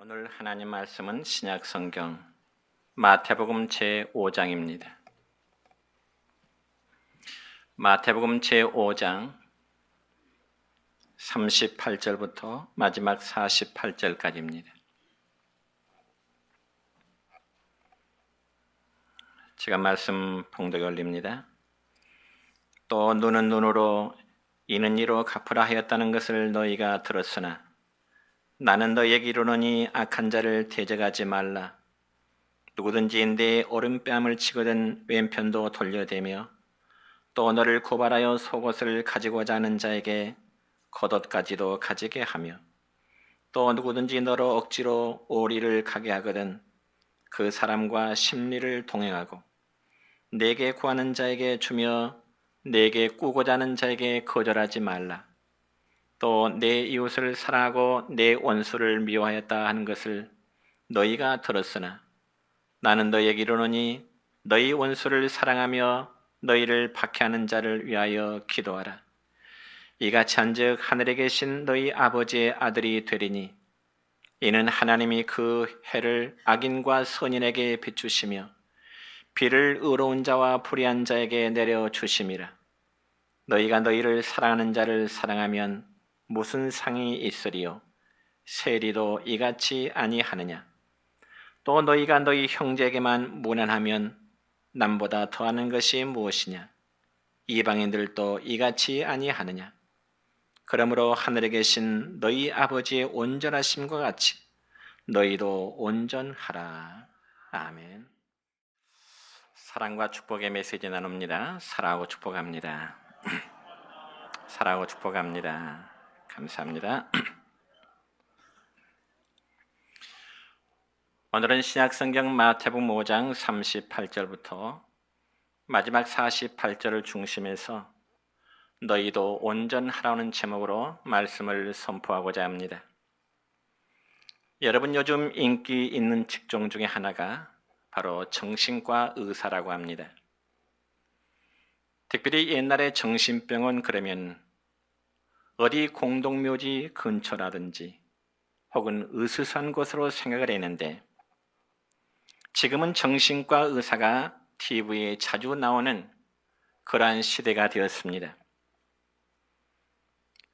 오늘 하나님 말씀은 신약 성경 마태복음 제5장입니다. 마태복음 제5장 38절부터 마지막 48절까지입니다. 제가 말씀 봉독에 올립니다. 또 눈은 눈으로 이는 이로 갚으라 하였다는 것을 너희가 들었으나 나는 너희에게 이르노니 악한 자를 대적하지 말라. 누구든지 내 오른뺨을 치거든 왼편도 돌려대며 또 너를 고발하여 속옷을 가지고자 하는 자에게 겉옷까지도 가지게 하며 또 누구든지 너로 억지로 오리를 가게 하거든 그 사람과 심리를 동행하고 내게 구하는 자에게 주며 내게 꾸고자 하는 자에게 거절하지 말라. 또 내 이웃을 사랑하고 내 원수를 미워하였다 하는 것을 너희가 들었으나 나는 너희에게 이르노니 너희 원수를 사랑하며 너희를 박해하는 자를 위하여 기도하라. 이같이 한즉 하늘에 계신 너희 아버지의 아들이 되리니 이는 하나님이 그 해를 악인과 선인에게 비추시며 비를 의로운 자와 불의한 자에게 내려 주심이라. 너희가 너희를 사랑하는 자를 사랑하면 무슨 상이 있으리요? 세리도 이같이 아니하느냐? 또 너희가 너희 형제에게만 무난하면 남보다 더하는 것이 무엇이냐? 이방인들도 이같이 아니하느냐? 그러므로 하늘에 계신 너희 아버지의 온전하심과 같이 너희도 온전하라. 아멘. 사랑과 축복의 메시지 나눕니다. 사랑하고 축복합니다. 사랑하고 축복합니다. 감사합니다. 오늘은 신약성경 마태복음 5장 38절부터 마지막 48절을 중심해서 너희도 온전하라는 제목으로 말씀을 선포하고자 합니다. 여러분, 요즘 인기 있는 직종 중에 하나가 바로 정신과 의사라고 합니다. 특별히 옛날에 정신병원 그러면 어디 공동묘지 근처라든지 혹은 으스스한 곳으로 생각을 했는데 지금은 정신과 의사가 TV에 자주 나오는 그러한 시대가 되었습니다.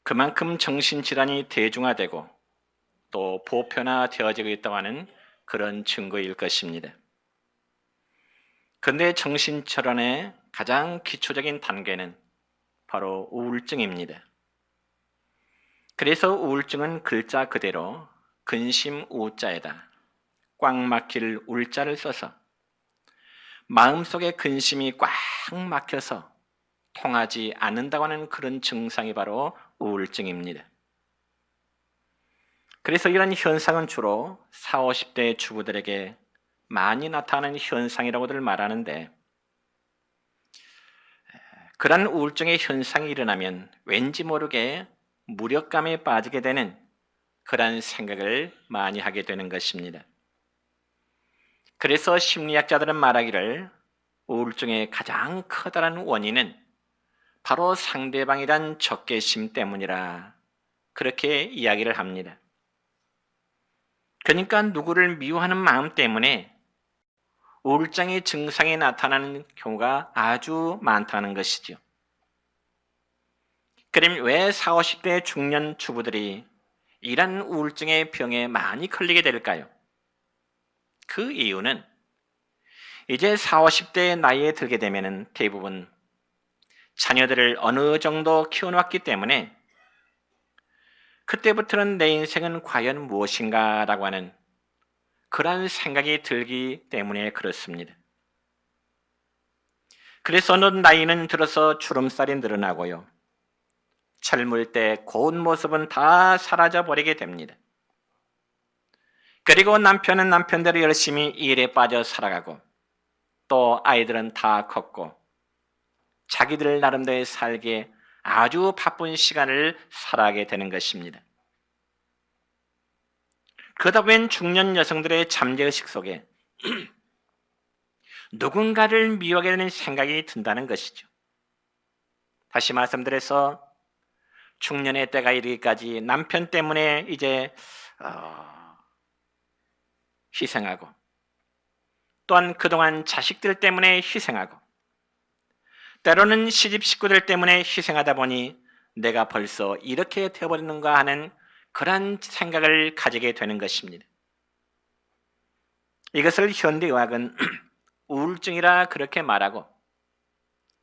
그만큼 정신질환이 대중화되고 또 보편화되어지고 있다고 하는 그런 증거일 것입니다. 그런데 정신질환의 가장 기초적인 단계는 바로 우울증입니다. 그래서 우울증은 글자 그대로 근심 우자에다 꽉 막힐 울자를 써서 마음속에 근심이 꽉 막혀서 통하지 않는다고 하는 그런 증상이 바로 우울증입니다. 그래서 이런 현상은 주로 40, 50대 주부들에게 많이 나타나는 현상이라고들 말하는데 그런 우울증의 현상이 일어나면 왠지 모르게 무력감에 빠지게 되는 그런 생각을 많이 하게 되는 것입니다. 그래서 심리학자들은 말하기를 우울증의 가장 커다란 원인은 바로 상대방에 대한 적개심 때문이라 그렇게 이야기를 합니다. 그러니까 누구를 미워하는 마음 때문에 우울증의 증상이 나타나는 경우가 아주 많다는 것이죠. 그럼 왜 40, 50대 중년 주부들이 이런 우울증의 병에 많이 걸리게 될까요? 그 이유는 이제 40, 50대의 나이에 들게 되면 대부분 자녀들을 어느 정도 키워놨기 때문에 그때부터는 내 인생은 과연 무엇인가 라고 하는 그런 생각이 들기 때문에 그렇습니다. 그래서 어느 나이는 들어서 주름살이 늘어나고요. 젊을 때 고운 모습은 다 사라져 버리게 됩니다. 그리고 남편은 남편대로 열심히 일에 빠져 살아가고 또 아이들은 다 컸고 자기들 나름대로 살기에 아주 바쁜 시간을 살아가게 되는 것입니다. 그러다 보면 중년 여성들의 잠재의식 속에 누군가를 미워하게 되는 생각이 든다는 것이죠. 다시 말씀드려서 중년의 때가 이르기까지 남편 때문에 이제 희생하고, 또한 그동안 자식들 때문에 희생하고, 때로는 시집 식구들 때문에 희생하다 보니 내가 벌써 이렇게 되어버리는가 하는 그런 생각을 가지게 되는 것입니다. 이것을 현대의학은 우울증이라 그렇게 말하고,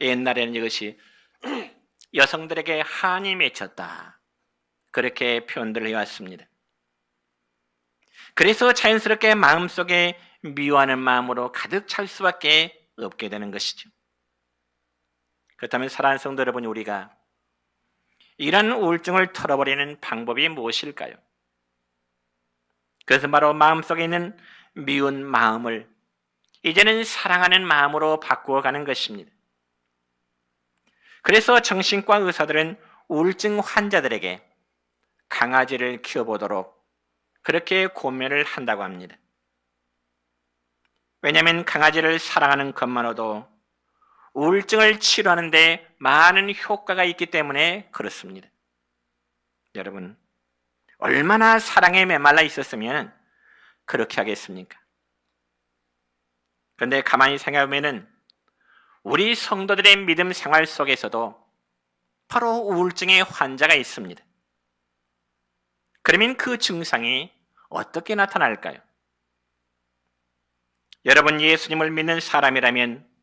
옛날에는 이것이 여성들에게 한이 맺혔다, 그렇게 표현들을 해왔습니다. 그래서 자연스럽게 마음속에 미워하는 마음으로 가득 찰 수밖에 없게 되는 것이죠. 그렇다면 사랑하는 성도 여러분, 우리가 이런 우울증을 털어버리는 방법이 무엇일까요? 그것은 바로 마음속에 있는 미운 마음을 이제는 사랑하는 마음으로 바꾸어가는 것입니다. 그래서 정신과 의사들은 우울증 환자들에게 강아지를 키워보도록 그렇게 권면을 한다고 합니다. 왜냐하면 강아지를 사랑하는 것만으로도 우울증을 치료하는 데 많은 효과가 있기 때문에 그렇습니다. 여러분, 얼마나 사랑에 메말라 있었으면 그렇게 하겠습니까? 그런데 가만히 생각해보면 우리 성도들의 믿음 생활 속에서도 바로 우울증의 환자가 있습니다. 그러면 그 증상이 어떻게 나타날까요? 여러분, 예수님을 믿는 사람이라면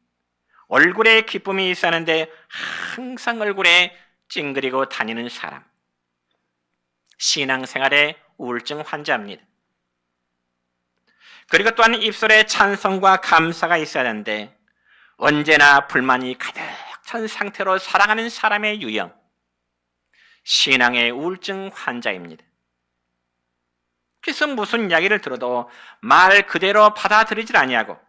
얼굴에 기쁨이 있었는데 항상 얼굴에 찡그리고 다니는 사람, 신앙생활의 우울증 환자입니다. 그리고 또한 입술에 찬송과 감사가 있어야 하는데 언제나 불만이 가득 찬 상태로 살아가는 사람의 유형, 신앙의 우울증 환자입니다. 그래서 무슨 이야기를 들어도 말 그대로 받아들이질 아니하고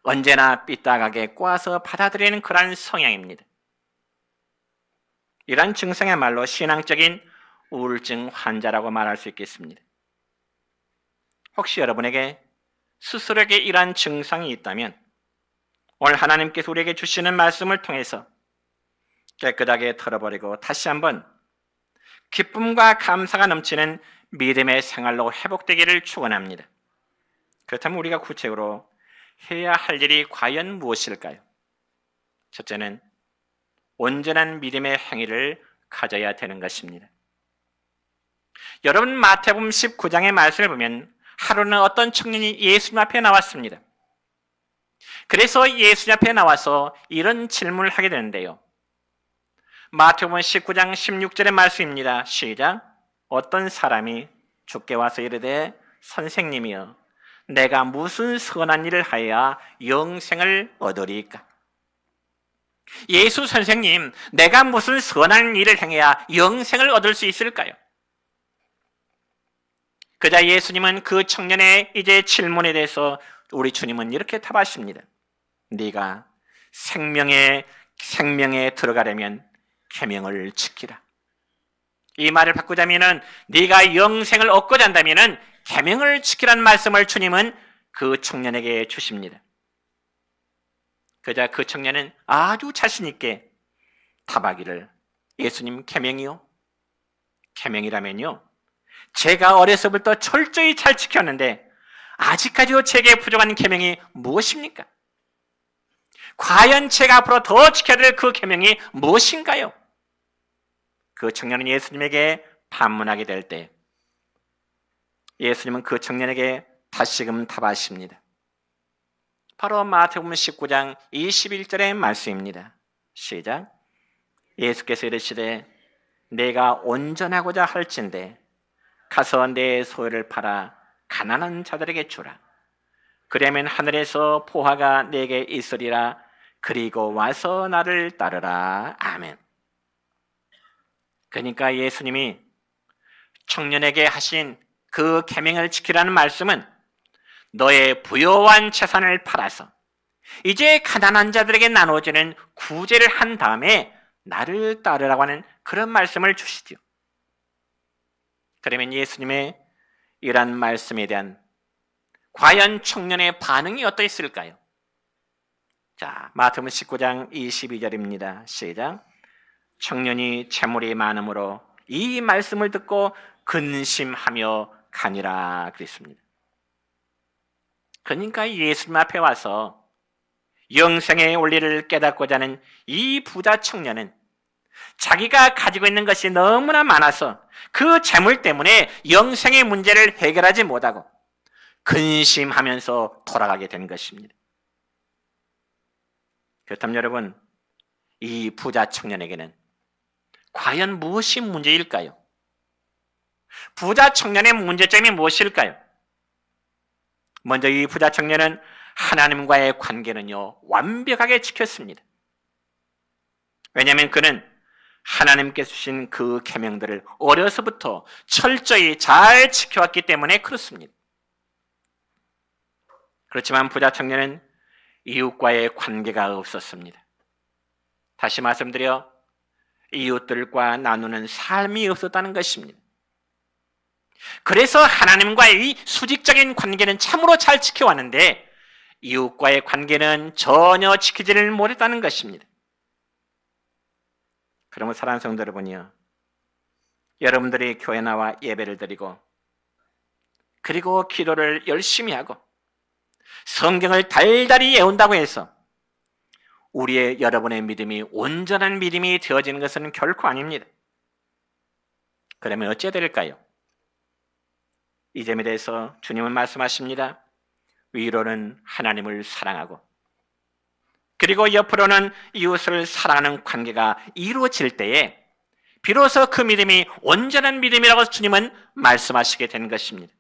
언제나 삐딱하게 꼬아서 받아들이는 그런 성향입니다. 이러한 증상이야말로 신앙적인 우울증 환자라고 말할 수 있겠습니다. 혹시 여러분에게 스스로에게 이러한 증상이 있다면 오늘 하나님께서 우리에게 주시는 말씀을 통해서 깨끗하게 털어버리고 다시 한번 기쁨과 감사가 넘치는 믿음의 생활로 회복되기를 축원합니다. 그렇다면 우리가 구체적으로 해야 할 일이 과연 무엇일까요? 첫째는 온전한 믿음의 행위를 가져야 되는 것입니다. 여러분, 마태복음 19장의 말씀을 보면 하루는 어떤 청년이 예수님 앞에 나왔습니다. 그래서 예수님 앞에 나와서 이런 질문을 하게 되는데요. 마태복음 19장 16절의 말씀입니다. 시작. 어떤 사람이 주께 와서 이르되 선생님이여 내가 무슨 선한 일을 하여야 영생을 얻으리까? 예수 선생님, 내가 무슨 선한 일을 행해야 영생을 얻을 수 있을까요? 그자 예수님은 그 청년의 이제 질문에 대해서 우리 주님은 이렇게 답하십니다. 네가 생명에 들어가려면 계명을 지키라. 이 말을 바꾸자면은 네가 영생을 얻고자 한다면은 계명을 지키라는 말씀을 주님은 그 청년에게 주십니다. 그자 그 청년은 아주 자신 있게 답하기를 예수님, 계명이요? 계명이라면요, 제가 어려서부터 철저히 잘 지켰는데 아직까지도 제게 부족한 계명이 무엇입니까? 과연 제가 앞으로 더 지켜야 될 그 계명이 무엇인가요? 그 청년은 예수님에게 반문하게 될 때 예수님은 그 청년에게 다시금 답하십니다. 바로 마태복음 19장 21절의 말씀입니다. 시작. 예수께서 이르시되 내가 온전하고자 할진대 가서 내 소유를 팔아 가난한 자들에게 주라. 그러면 하늘에서 보화가 내게 있으리라. 그리고 와서 나를 따르라. 아멘. 그러니까 예수님이 청년에게 하신 그 계명을 지키라는 말씀은 너의 부요한 재산을 팔아서 이제 가난한 자들에게 나눠지는 구제를 한 다음에 나를 따르라고 하는 그런 말씀을 주시죠. 그러면 예수님의 이러한 말씀에 대한 과연 청년의 반응이 어떠했을까요? 자, 마태복음 19장 22절입니다. 시작. 청년이 재물이 많음으로 이 말씀을 듣고 근심하며 가니라 그랬습니다. 그러니까 예수님 앞에 와서 영생의 원리를 깨닫고자 하는 이 부자 청년은 자기가 가지고 있는 것이 너무나 많아서 그 재물 때문에 영생의 문제를 해결하지 못하고 근심하면서 돌아가게 된 것입니다. 그렇다면 여러분, 이 부자 청년에게는 과연 무엇이 문제일까요? 부자 청년의 문제점이 무엇일까요? 먼저 이 부자 청년은 하나님과의 관계는요, 완벽하게 지켰습니다. 왜냐하면 그는 하나님께서 주신 그 계명들을 어려서부터 철저히 잘 지켜왔기 때문에 그렇습니다. 그렇지만 부자 청년은 이웃과의 관계가 없었습니다. 다시 말씀드려 이웃들과 나누는 삶이 없었다는 것입니다. 그래서 하나님과의 이 수직적인 관계는 참으로 잘 지켜왔는데 이웃과의 관계는 전혀 지키지를 못했다는 것입니다. 그러면 사랑하는 성도 여러분이요, 여러분들이 교회 나와 예배를 드리고 그리고 기도를 열심히 하고 성경을 달달이 외운다고 해서 우리의 여러분의 믿음이 온전한 믿음이 되어지는 것은 결코 아닙니다. 그러면 어찌해야 될까요? 이 점에 대해서 주님은 말씀하십니다. 위로는 하나님을 사랑하고 그리고 옆으로는 이웃을 사랑하는 관계가 이루어질 때에 비로소 그 믿음이 온전한 믿음이라고 주님은 말씀하시게 되는 것입니다.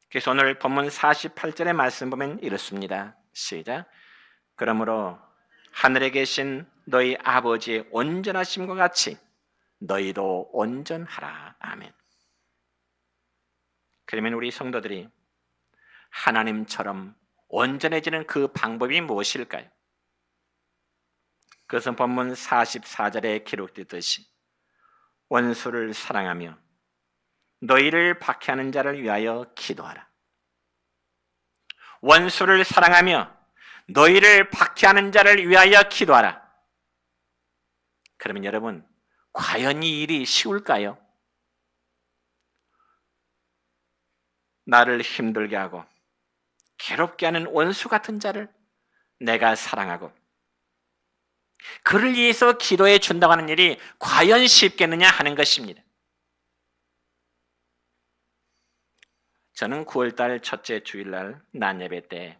그래서 오늘 본문 48절의 말씀 보면 이렇습니다. 시작. 그러므로 하늘에 계신 너희 아버지의 온전하심과 같이 너희도 온전하라. 아멘. 그러면 우리 성도들이 하나님처럼 온전해지는 그 방법이 무엇일까요? 그것은 본문 44절에 기록되듯이 원수를 사랑하며 너희를 박해하는 자를 위하여 기도하라. 원수를 사랑하며 너희를 박해하는 자를 위하여 기도하라. 그러면 여러분, 과연 이 일이 쉬울까요? 나를 힘들게 하고 괴롭게 하는 원수 같은 자를 내가 사랑하고 그를 위해서 기도해 준다고 하는 일이 과연 쉽겠느냐 하는 것입니다. 저는 9월달 첫째 주일날 낮예배 때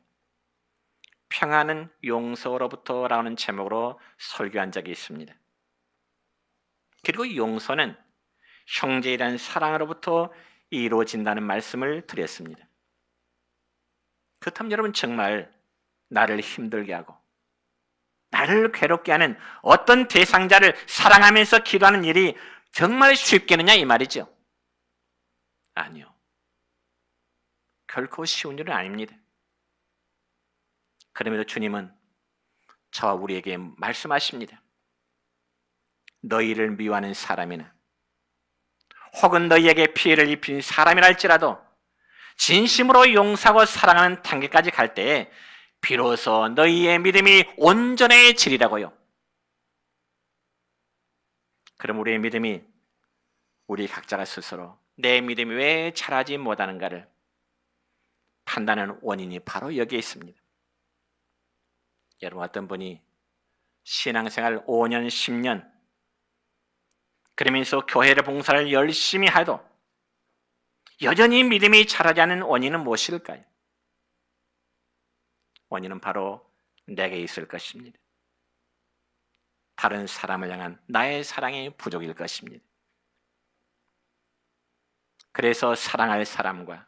평안은 용서로부터 라는 제목으로 설교한 적이 있습니다. 그리고 용서는 형제에 대한 사랑으로부터 이루어진다는 말씀을 드렸습니다. 그렇다면 여러분, 정말 나를 힘들게 하고 나를 괴롭게 하는 어떤 대상자를 사랑하면서 기도하는 일이 정말 쉽겠느냐 이 말이죠. 아니요. 결코 쉬운 일은 아닙니다. 그럼에도 주님은 저와 우리에게 말씀하십니다. 너희를 미워하는 사람이나 혹은 너희에게 피해를 입힌 사람이라 할지라도 진심으로 용서하고 사랑하는 단계까지 갈 때에 비로소 너희의 믿음이 온전해지리라고요. 그럼 우리의 믿음이 우리 각자가 스스로 내 믿음이 왜 자라지 못하는가를 판단하는 원인이 바로 여기에 있습니다. 여러분, 어떤 분이 신앙생활 5년, 10년 그러면서 교회를 봉사를 열심히 해도 여전히 믿음이 자라지 않는 원인은 무엇일까요? 원인은 바로 내게 있을 것입니다. 다른 사람을 향한 나의 사랑의 부족일 것입니다. 그래서 사랑할 사람과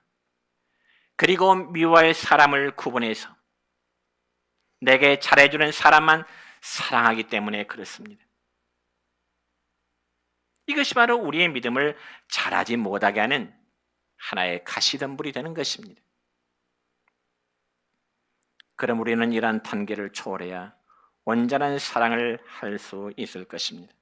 그리고 미워할 사람을 구분해서 내게 잘해주는 사람만 사랑하기 때문에 그렇습니다. 이것이 바로 우리의 믿음을 자라지 못하게 하는 하나의 가시덤불이 되는 것입니다. 그럼 우리는 이러한 단계를 초월해야 온전한 사랑을 할 수 있을 것입니다.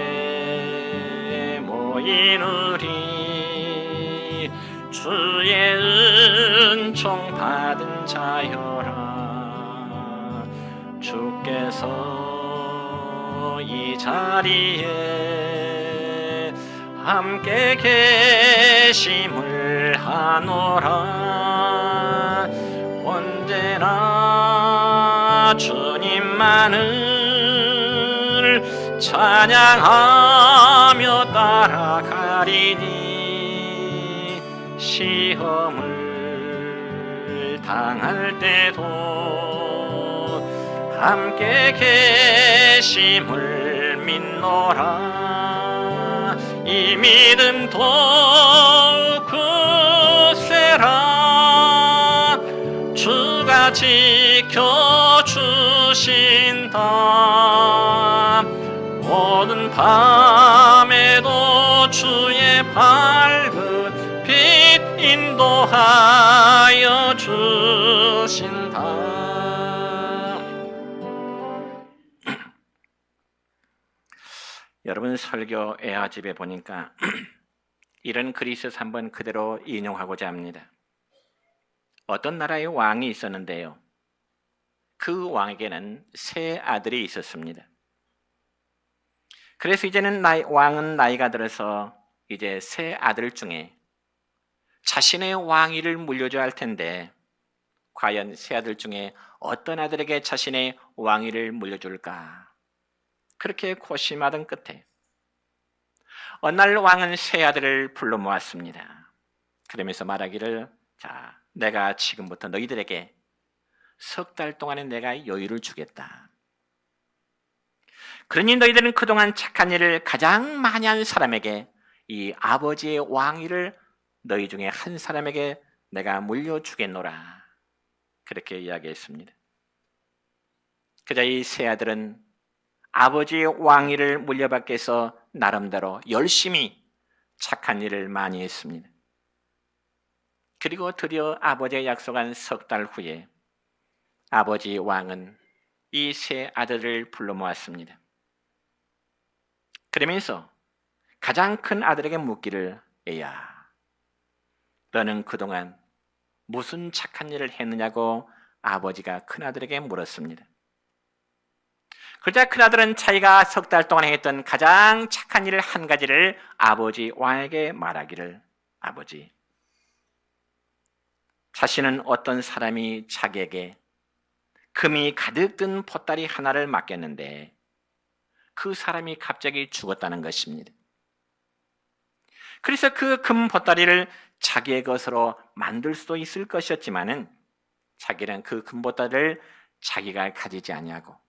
여기에 모인 우리 주의 은총 받은 자여라. 주께서 이 자리에 함께 계심을 하노라. 언제나 주님만을 찬양하며 따라가리니 시험을 당할 때도 함께 계심을 믿노라. 이 믿음 더욱 굳세라. 주가 지켜주신다. 모든 밤에도 주의 밝은 빛 인도하여 주신다. 여러분, 설교 애화집에 보니까 이런 글이 있어서 한번 그대로 인용하고자 합니다. 어떤 나라의 왕이 있었는데요, 그 왕에게는 세 아들이 있었습니다. 그래서 이제는 왕은 나이가 들어서 이제 세 아들 중에 자신의 왕위를 물려줘야 할 텐데, 과연 세 아들 중에 어떤 아들에게 자신의 왕위를 물려줄까? 그렇게 고심하던 끝에 어느 날 왕은 세 아들을 불러 모았습니다. 그러면서 말하기를, 자, 내가 지금부터 너희들에게 석 달 동안에 내가 여유를 주겠다. 그러니 너희들은 그동안 착한 일을 가장 많이 한 사람에게 이 아버지의 왕위를 너희 중에 한 사람에게 내가 물려주겠노라. 그렇게 이야기했습니다. 그자 이 세 아들은 아버지의 왕위를 물려받기 위해서 나름대로 열심히 착한 일을 많이 했습니다. 그리고 드디어 아버지가 약속한 석 달 후에 아버지 왕은 이 세 아들을 불러 모았습니다. 그러면서 가장 큰 아들에게 묻기를, 애야, 너는 그동안 무슨 착한 일을 했느냐고 아버지가 큰 아들에게 물었습니다. 그러자 큰 아들은 자기가 석 달 동안 했던 가장 착한 일 한 가지를 아버지 왕에게 말하기를, 아버지, 자신은 어떤 사람이 자기에게 금이 가득 든 보따리 하나를 맡겼는데 그 사람이 갑자기 죽었다는 것입니다. 그래서 그 금 보따리를 자기의 것으로 만들 수도 있을 것이었지만은 자기는 그 금 보따리를 자기가 가지지 아니하고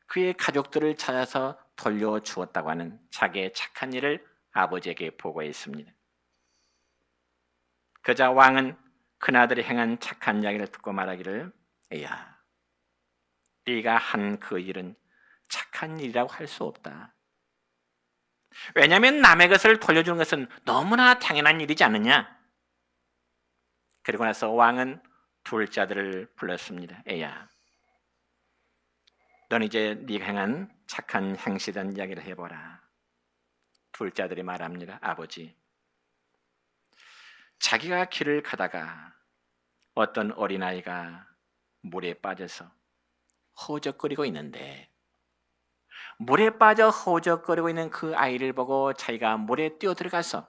그의 가족들을 찾아서 돌려주었다고 하는 자기의 착한 일을 아버지에게 보고했습니다. 그자 왕은 큰아들이 행한 착한 이야기를 듣고 말하기를, 애야, 네가 한 그 일은 착한 일이라고 할 수 없다. 왜냐하면 남의 것을 돌려주는 것은 너무나 당연한 일이지 않느냐. 그리고 나서 왕은 둘째 아들을 불렀습니다. 애야, 넌 이제 네가 행한 착한 행실에 대한 이야기를 해보라. 둘째 아들이 말합니다. 아버지, 자기가 길을 가다가 어떤 어린아이가 물에 빠져서 허우적거리고 있는데 물에 빠져 허우적거리고 있는 그 아이를 보고 자기가 물에 뛰어들어가서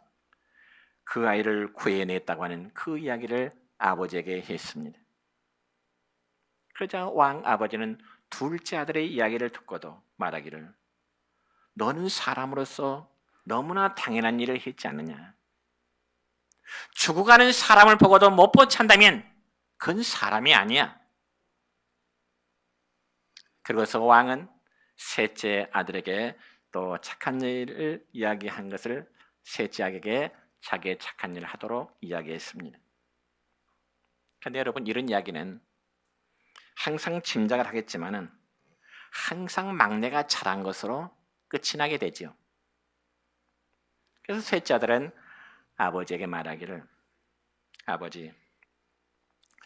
그 아이를 구해냈다고 하는 그 이야기를 아버지에게 했습니다. 그러자 왕 아버지는 둘째 아들의 이야기를 듣고도 말하기를, 너는 사람으로서 너무나 당연한 일을 했지 않느냐. 죽어가는 사람을 보고도 못 보찬다면 그건 사람이 아니야. 그러고서 왕은 셋째 아들에게 또 착한 일을 이야기한 것을 셋째 아들에게 자기의 착한 일을 하도록 이야기했습니다. 그런데 여러분, 이런 이야기는 항상 짐작을 하겠지만은 항상 막내가 잘한 것으로 끝이 나게 되죠. 그래서 셋째 아들은 아버지에게 말하기를, 아버지,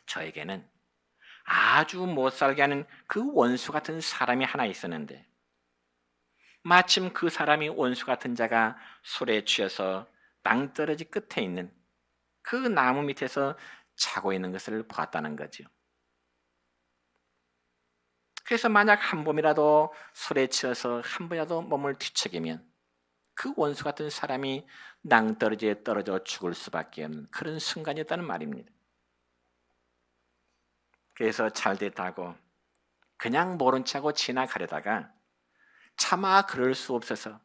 저에게는 아주 못살게 하는 그 원수 같은 사람이 하나 있었는데 마침 그 사람이 원수 같은 자가 술에 취해서 낭떠러지 끝에 있는 그 나무 밑에서 자고 있는 것을 보았다는 거죠. 그래서 만약 한 봄이라도 술에 취해서 한 번이라도 몸을 뒤척이면 그 원수 같은 사람이 낭떠러지에 떨어져 죽을 수밖에 없는 그런 순간이었다는 말입니다. 그래서 잘됐다고 그냥 모른 척하고 지나가려다가 차마 그럴 수 없어서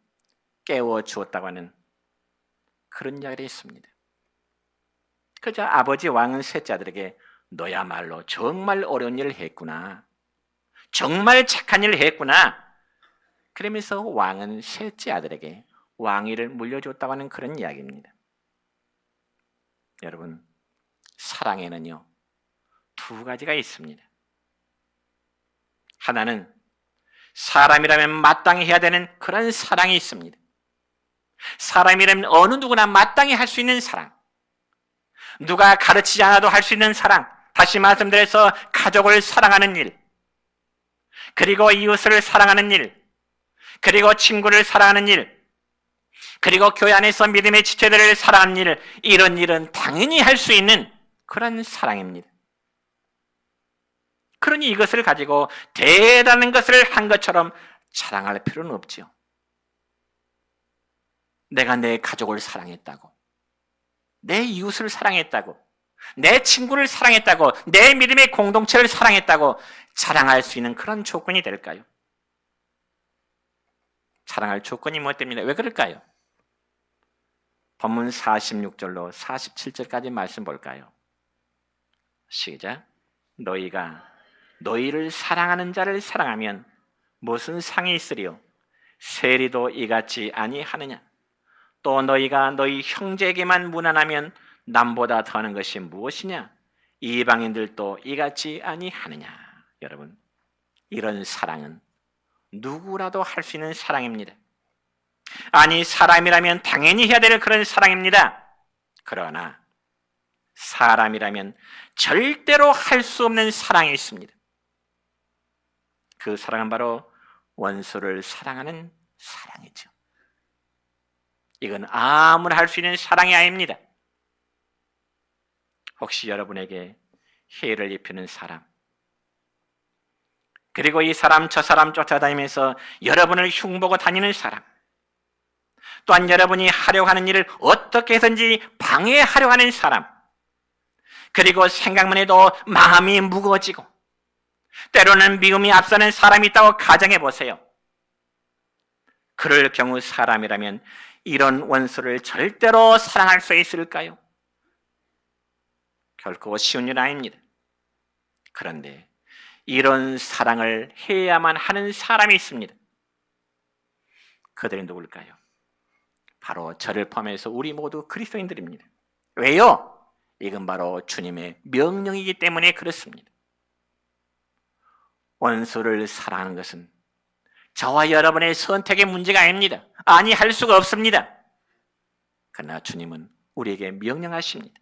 깨워 주었다고 하는 그런 이야기가 있습니다. 그저 아버지 왕은 셋째 아들에게 너야말로 정말 어려운 일을 했구나. 정말 착한 일을 했구나. 그러면서 왕은 셋째 아들에게 왕위를 물려줬다고 하는 그런 이야기입니다. 여러분, 사랑에는요, 두 가지가 있습니다. 하나는 사람이라면 마땅히 해야 되는 그런 사랑이 있습니다. 사람이라면 어느 누구나 마땅히 할 수 있는 사랑. 누가 가르치지 않아도 할 수 있는 사랑. 다시 말씀드려서 가족을 사랑하는 일, 그리고 이웃을 사랑하는 일, 그리고 친구를 사랑하는 일, 그리고 교회 안에서 믿음의 지체들을 사랑하는 일, 이런 일은 당연히 할 수 있는 그런 사랑입니다. 그러니 이것을 가지고 대단한 것을 한 것처럼 자랑할 필요는 없지요. 내가 내 가족을 사랑했다고, 내 이웃을 사랑했다고, 내 친구를 사랑했다고, 내 믿음의 공동체를 사랑했다고 자랑할 수 있는 그런 조건이 될까요? 자랑할 조건이 무엇입니까? 왜 그럴까요? 본문 46절로 47절까지 말씀 볼까요? 시작. 너희가 너희를 사랑하는 자를 사랑하면 무슨 상이 있으리요? 세리도 이같이 아니하느냐? 또 너희가 너희 형제에게만 무난하면 남보다 더하는 것이 무엇이냐? 이방인들도 이같이 아니하느냐? 여러분, 이런 사랑은 누구라도 할 수 있는 사랑입니다. 아니, 사람이라면 당연히 해야 될 그런 사랑입니다. 그러나 사람이라면 절대로 할 수 없는 사랑이 있습니다. 그 사랑은 바로 원수를 사랑하는 사랑이죠. 이건 아무나 할 수 있는 사랑이 아닙니다. 혹시 여러분에게 해를 입히는 사람, 그리고 이 사람 저 사람 쫓아다니면서 여러분을 흉보고 다니는 사람, 또한 여러분이 하려고 하는 일을 어떻게 해서든지 방해하려고 하는 사람, 그리고 생각만 해도 마음이 무거워지고 때로는 미움이 앞서는 사람이 있다고 가정해 보세요. 그럴 경우 사람이라면 이런 원수를 절대로 사랑할 수 있을까요? 결코 쉬운 일 아닙니다. 그런데 이런 사랑을 해야만 하는 사람이 있습니다. 그들이 누굴까요? 바로 저를 포함해서 우리 모두 그리스도인들입니다. 왜요? 이건 바로 주님의 명령이기 때문에 그렇습니다. 원수를 사랑하는 것은 저와 여러분의 선택의 문제가 아닙니다. 아니, 할 수가 없습니다. 그러나 주님은 우리에게 명령하십니다.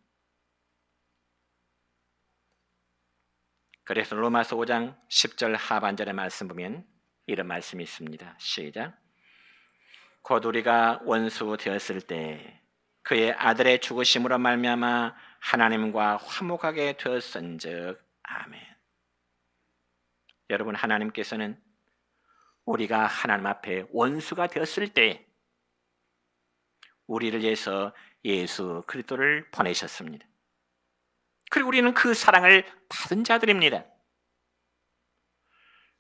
그래서 로마서 5장 10절 하반절의 말씀 보면 이런 말씀이 있습니다. 시작. 곧 우리가 원수 되었을 때 그의 아들의 죽으심으로 말미암아 하나님과 화목하게 되었은즉 아멘. 여러분, 하나님께서는 우리가 하나님 앞에 원수가 되었을 때 우리를 위해서 예수 그리스도를 보내셨습니다. 그리고 우리는 그 사랑을 받은 자들입니다.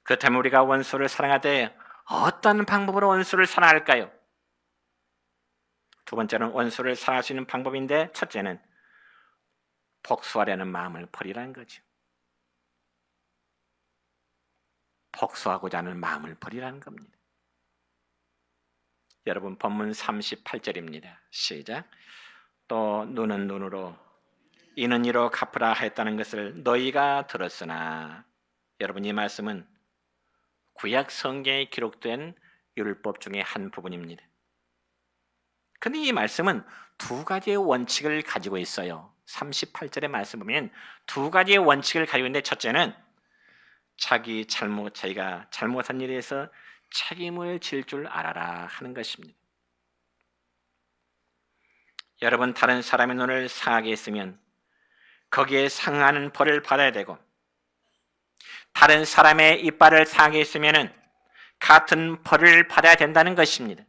그렇다면 우리가 원수를 사랑하되 어떤 방법으로 원수를 사랑할까요? 두 번째는 원수를 사랑할 수 있는 방법인데, 첫째는 복수하려는 마음을 버리라는 거죠. 복수하고자 하는 마음을 버리라는 겁니다. 여러분, 본문 38절입니다. 시작. 또 눈은 눈으로 이는 이로 갚으라 했다는 것을 너희가 들었으나, 여러분, 이 말씀은 구약 성경에 기록된 율법 중에 한 부분입니다. 그런데 이 말씀은 두 가지의 원칙을 가지고 있어요. 38절의 말씀 보면 두 가지의 원칙을 가지고 있는데, 첫째는 자기가 잘못한 일에 대해서 책임을 질 줄 알아라 하는 것입니다. 여러분, 다른 사람의 눈을 상하게 했으면 거기에 상하는 벌을 받아야 되고, 다른 사람의 이빨을 상하게 했으면 같은 벌을 받아야 된다는 것입니다.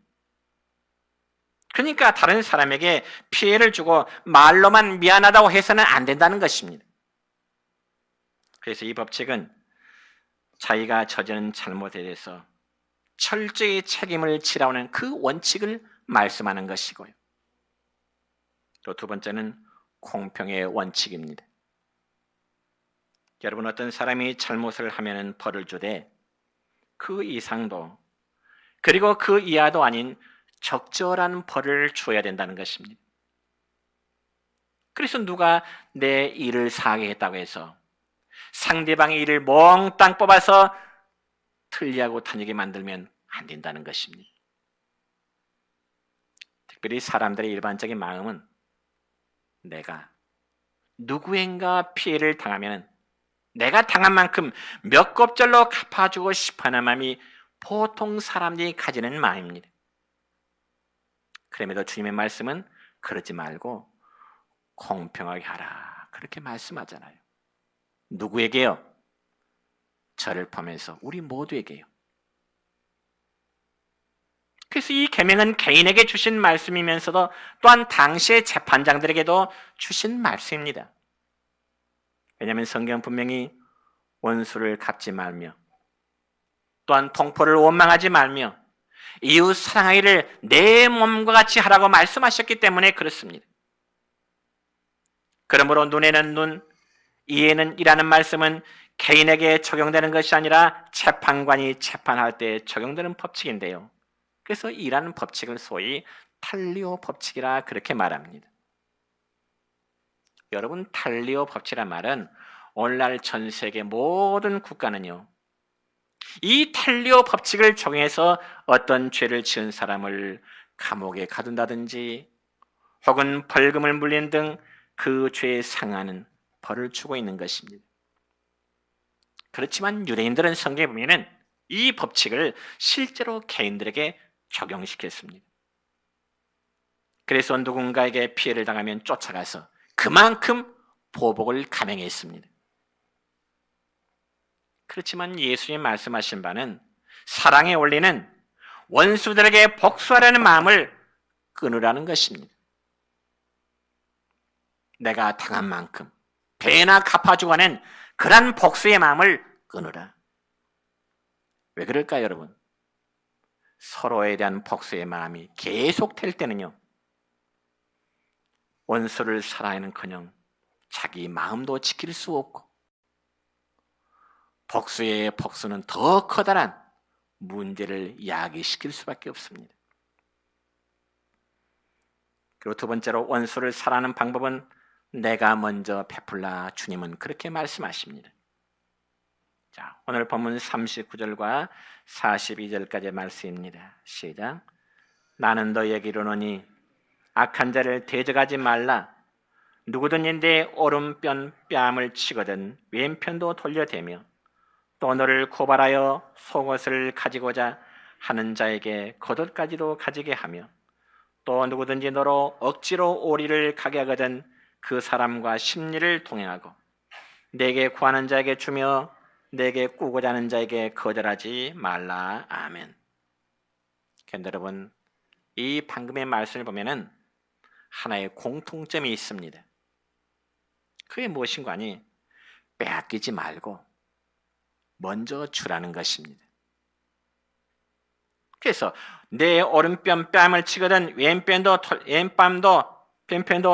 그러니까 다른 사람에게 피해를 주고 말로만 미안하다고 해서는 안 된다는 것입니다. 그래서 이 법칙은 자기가 저지른 잘못에 대해서 철저히 책임을 지라는 그 원칙을 말씀하는 것이고요. 또 두 번째는 공평의 원칙입니다. 여러분, 어떤 사람이 잘못을 하면 벌을 주되 그 이상도 그리고 그 이하도 아닌 적절한 벌을 줘야 된다는 것입니다. 그래서 누가 내 일을 상하게 했다고 해서 상대방의 일을 몽땅 뽑아서 틀리하고 다니게 만들면 안 된다는 것입니다. 특별히 사람들의 일반적인 마음은 내가 누구인가 피해를 당하면 내가 당한 만큼 몇 곱절로 갚아주고 싶어하는 마음이 보통 사람들이 가지는 마음입니다. 그럼에도 주님의 말씀은 그러지 말고 공평하게 하라, 그렇게 말씀하잖아요. 누구에게요? 저를 포함해서 우리 모두에게요. 그래서 이 계명은 개인에게 주신 말씀이면서도 또한 당시의 재판장들에게도 주신 말씀입니다. 왜냐하면 성경은 분명히 원수를 갚지 말며 또한 동포를 원망하지 말며 이웃 사랑하기를 내 몸과 같이 하라고 말씀하셨기 때문에 그렇습니다. 그러므로 눈에는 눈, 이에는 이라는 말씀은 개인에게 적용되는 것이 아니라 재판관이 재판할 때 적용되는 법칙인데요. 그래서 이라는 법칙을 소위 탈리오 법칙이라 그렇게 말합니다. 여러분, 탈리오 법칙이란 말은 오늘날 전 세계 모든 국가는요, 이 탈리오 법칙을 적용해서 어떤 죄를 지은 사람을 감옥에 가둔다든지 혹은 벌금을 물리는 등 그 죄에 상하는 벌을 주고 있는 것입니다. 그렇지만 유대인들은 성경에 보면은 이 법칙을 실제로 개인들에게 적용시켰습니다. 그래서 누군가에게 피해를 당하면 쫓아가서 그만큼 보복을 감행했습니다. 그렇지만 예수님 말씀하신 바는 사랑의 원리는 원수들에게 복수하려는 마음을 끊으라는 것입니다. 내가 당한 만큼 배나 갚아주고 하는 그런 복수의 마음을 끊으라. 왜 그럴까요, 여러분? 서로에 대한 복수의 마음이 계속될 때는요, 원수를 사랑하는커녕 자기 마음도 지킬 수 없고 복수의 복수는 더 커다란 문제를 야기시킬 수밖에 없습니다. 그리고 두 번째로 원수를 사랑하는 방법은 내가 먼저 베풀라, 주님은 그렇게 말씀하십니다. 자, 오늘 본문 39절과 42절까지의 말씀입니다. 시작. 나는 너희에게 이르노니 악한 자를 대적하지 말라. 누구든지 내 오른편 뺨을 치거든 왼편도 돌려대며 또 너를 고발하여 속옷을 가지고자 하는 자에게 겉옷까지도 가지게 하며 또 누구든지 너로 억지로 오리를 가게 하거든 그 사람과 심리를 동행하고 내게 구하는 자에게 주며 내게 꾸고자 하는 자에게 거절하지 말라. 아멘. 그런데 여러분, 이 방금의 말씀을 보면은 하나의 공통점이 있습니다. 그게 무엇인가 하니 빼앗기지 말고 먼저 주라는 것입니다. 그래서 내 오른편 뺨을 치거든 왼편도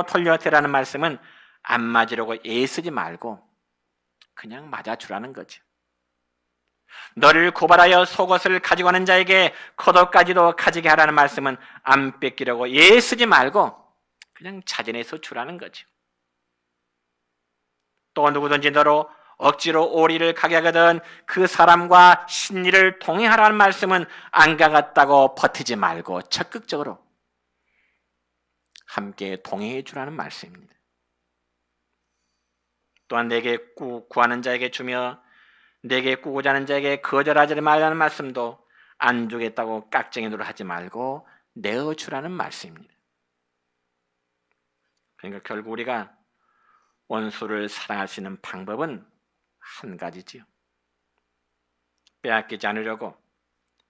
돌려대라는 말씀은 안 맞으려고 애쓰지 말고 그냥 맞아주라는 거죠. 너를 고발하여 속옷을 가지고 가는 자에게 겉옷까지도 가지게 하라는 말씀은 안 뺏기려고 애쓰지 말고 그냥 자진해서 주라는 거죠. 또 누구든지 너로 억지로 오리를 가게 하거든 그 사람과 심리를 동행하라는 말씀은 안 가겠다고 버티지 말고 적극적으로 함께 동행해 주라는 말씀입니다. 또한 내게 구하는 자에게 주며 내게 꾸고자 하는 자에게 거절하지 말라는 말씀도 안 주겠다고 깍쟁이 노릇 하지 말고 내어주라는 말씀입니다. 그러니까 결국 우리가 원수를 사랑할 수 있는 방법은 한 가지지요. 빼앗기지 않으려고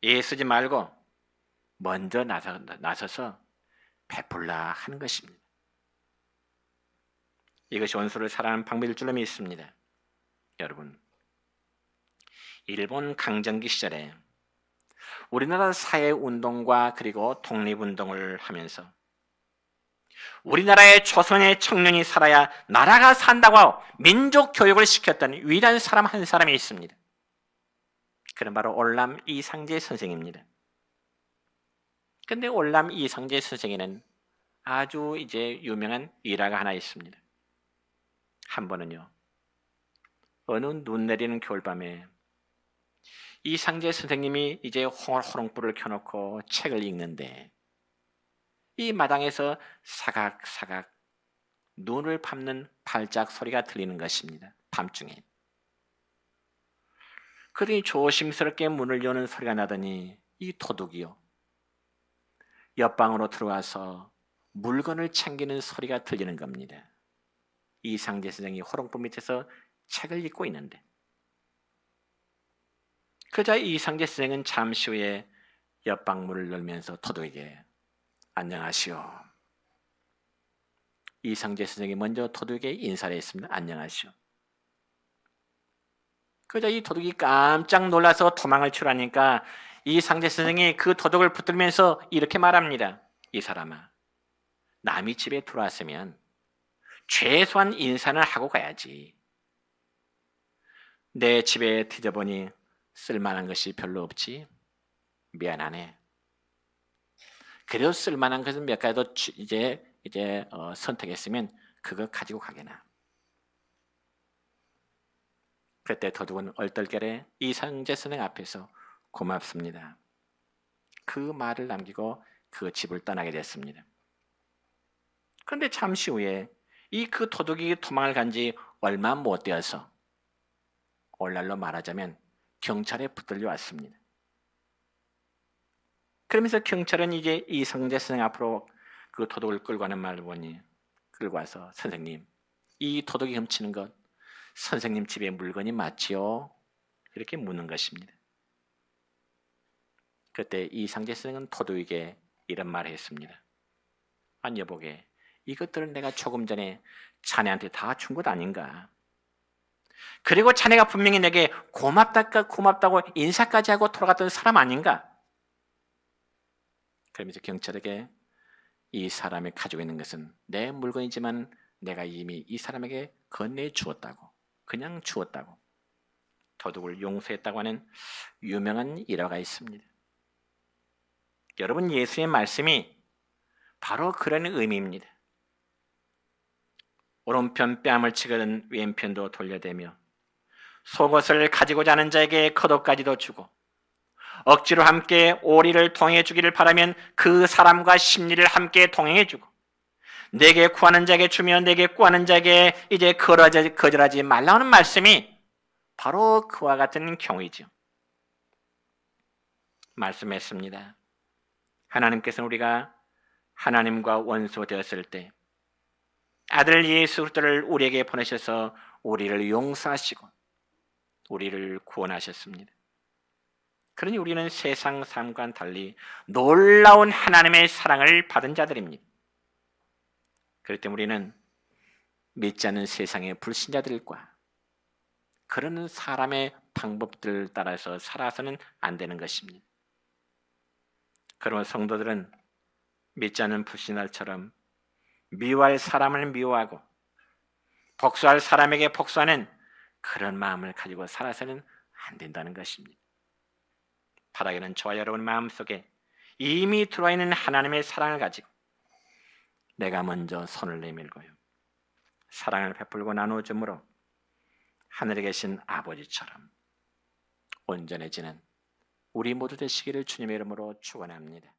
애쓰지 말고 먼저 나서서 베풀라 하는 것입니다. 이것이 원수를 사랑하는 방법일 줄로 믿습니다. 여러분, 일본 강점기 시절에 우리나라 사회운동과 그리고 독립운동을 하면서 우리나라의 조선의 청년이 살아야 나라가 산다고 하고 민족 교육을 시켰던 위대한 사람 한 사람이 있습니다. 그는 바로 올람 이상제 선생입니다. 그런데 올람 이상제 선생에는 아주 유명한 일화가 하나 있습니다. 한 번은요, 어느 눈 내리는 겨울밤에 이상제 선생님이 호롱불을 켜놓고 책을 읽는데 이 마당에서 사각사각 눈을 밟는 발작 소리가 들리는 것입니다. 밤중에. 그러니 조심스럽게 문을 여는 소리가 나더니 이 도둑이요, 옆방으로 들어와서 물건을 챙기는 소리가 들리는 겁니다. 이상제 선생이 호롱불 밑에서 책을 읽고 있는데, 그러자 이상제 선생은 잠시 후에 옆방 문을 열면서 도둑에게 안녕하시오. 이상제 선생이 먼저 도둑에게 인사를 했습니다. 안녕하시오. 그러자 이 도둑이 깜짝 놀라서 도망을 치려니까 이상제 선생이 그 도둑을 붙들면서 이렇게 말합니다. 이 사람아, 남이 집에 들어왔으면 최소한 인사는 하고 가야지. 내 집에 뒤져보니 쓸만한 것이 별로 없지. 미안하네. 그래도 쓸만한 것은 몇 가지도 선택했으면 그거 가지고 가게나. 그때 도둑은 얼떨결에 이상제 선생 앞에서 고맙습니다, 그 말을 남기고 그 집을 떠나게 됐습니다. 그런데 잠시 후에 그 도둑이 도망을 간 지 얼마 못 되어서, 오늘날로 말하자면 경찰에 붙들려 왔습니다. 그러면서 경찰은 이상제 선생 앞으로 그 도둑을 끌고 가는 말을 보니, 끌고 와서 선생님, 이 도둑이 훔치는 것 선생님 집의 물건이 맞지요? 이렇게 묻는 것입니다. 그때 이상제 선생은 도둑에게 이런 말을 했습니다. 아니 여보게, 이것들은 내가 조금 전에 자네한테 다 준 것 아닌가? 그리고 자네가 분명히 내게 고맙다고 인사까지 하고 돌아갔던 사람 아닌가? 그러면서 경찰에게 이 사람이 가지고 있는 것은 내 물건이지만 내가 이미 이 사람에게 건네주었다고, 그냥 주었다고, 도둑을 용서했다고 하는 유명한 일화가 있습니다. 여러분, 예수의 말씀이 바로 그런 의미입니다. 오른편 뺨을 치거든 왼편도 돌려대며 속옷을 가지고자 하는 자에게 겉옷까지도 주고 억지로 함께 오리를 동행해 주기를 바라면 그 사람과 심리를 함께 동행해 주고 내게 구하는 자에게 주며 내게 구하는 자에게 거절하지 말라는 말씀이 바로 그와 같은 경우이죠. 말씀했습니다. 하나님께서는 우리가 하나님과 원수 되었을 때 아들 예수 그리스도를 우리에게 보내셔서 우리를 용서하시고 우리를 구원하셨습니다. 그러니 우리는 세상 삶과는 달리 놀라운 하나님의 사랑을 받은 자들입니다. 그렇기 때문에 우리는 믿지 않는 세상의 불신자들과 그런 사람의 방법들을 따라서 살아서는 안 되는 것입니다. 그러면 성도들은 믿지 않는 불신자들처럼 미워할 사람을 미워하고 복수할 사람에게 복수하는 그런 마음을 가지고 살아서는 안 된다는 것입니다. 바라기는 저와 여러분 마음속에 이미 들어와 있는 하나님의 사랑을 가지고 내가 먼저 손을 내밀고요, 사랑을 베풀고 나누어줌으로 하늘에 계신 아버지처럼 온전해지는 우리 모두 되시기를 주님의 이름으로 축원합니다.